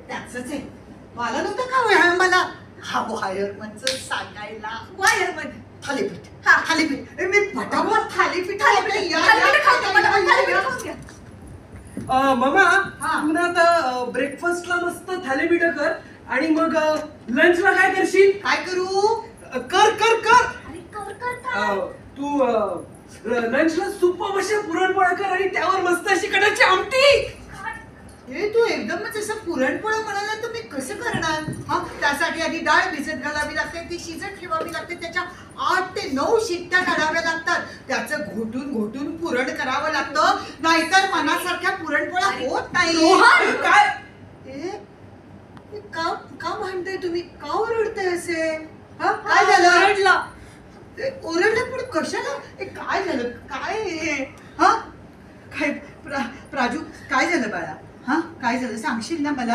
त्याच आहे. मला नव्हतं का व्यायाम मला हा वायर म्हणजे सांगायला. वायर मध्ये थालीपीठ. हा थालीपीठ मी फटाफट थालीपीठ मामा हा. तू ना आता ब्रेकफास्टला मस्त थालीपीठ कर आणि मग लंचला काय करशील? काय करू? कर कर कर अरे कर कर काय? तू लंचला सुप्प अशा पुरणपोळ्या कर आणि त्यावर मस्त अशी कटाची आमटी. हे तू एकदमच असं पुरणपोळ्या म्हणाला तर मी कसं करणार? हा त्यासाठी आधी डाळ भिजत घालावी लागते, ती शिजत ठेवावी लागते, त्याच्या 8 ते 9 शिट्ट्या काढाव्या लागतात, त्याचं घोटून घोटून पुरण करावं लागतं, नाहीतर मनासारख्या पुरणपोळ्या होत नाही. काय का का म्हणताय तुम्ही? का ओरडताय असे? हा काय झालं? ओरडलं पण कशाला? काय झालं? काय हा काय प्राजू काय झालं बाळा? हा काय झालं सांगशील ना मला?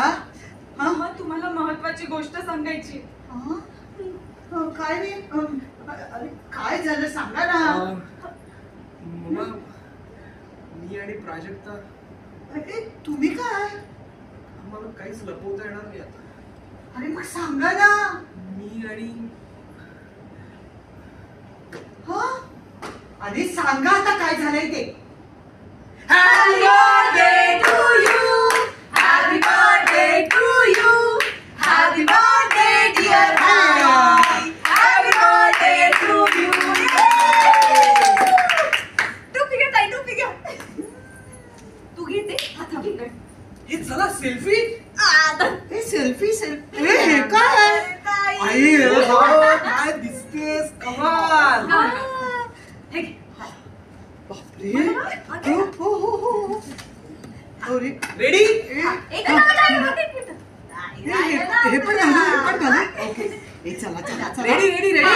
हा तुम्हाला महत्वाची गोष्ट सांगायची. काय रे? अरे काय झालं सांगा ना. मामा मी आणि प्राजक्ता अरे तुम्ही काय? आम्हाला काहीच लपवता येणार नाही आता. अरे मग सांगा ना. मी आणि हा आधी सांगा आता काय झालंय ते. Happy birthday to you. Happy birthday to you. Happy birthday dear Bhai. Happy birthday to you. टोपी घे ताई, टोपी घे. तू घेते? आता घे. हे चला सेल्फी. हे सेल्फी हे काय? आई काय दिसतेस कमाल. हे घे. बापरे. हो. अरे रेडी? एक मिनिट. हे पण घालू. ओके. हे चला. रेडी रेडी रेडी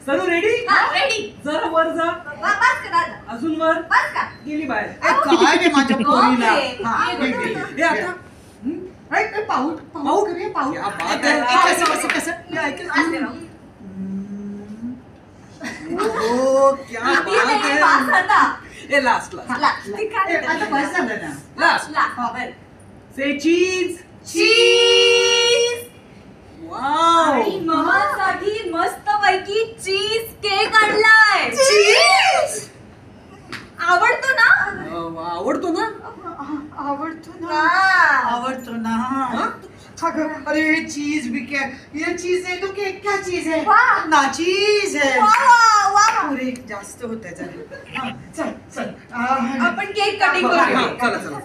सर्व रेडी? रेडी. जरा वर जा. बस का दादा? अजून वर. बस का? गेली बाहेर. काय रे माझ्या पोरीला? हा, ओके. हे हे आता पाऊट करूया पाऊट. क्या बात आहे. कसं असते ना. ओ क्या बात नाही, पास है. आता. ए लास्ट आता बस झालं ना. लास्ट से चीज. चीज. वाव. आणि ममासाठी मस्त पैकी चीज केक आणलाय. चीज आवडतो ना? आवडतो ना? आवडतो ना. अरे चीज भी क्या? ये चीज है तो केक क्या चीज है? वाह. ना चीज है. वाह. पुरे जास्त होत आहे. चल आपण केक कटिंग हा, करूया. चला चला.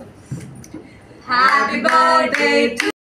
Happy birthday to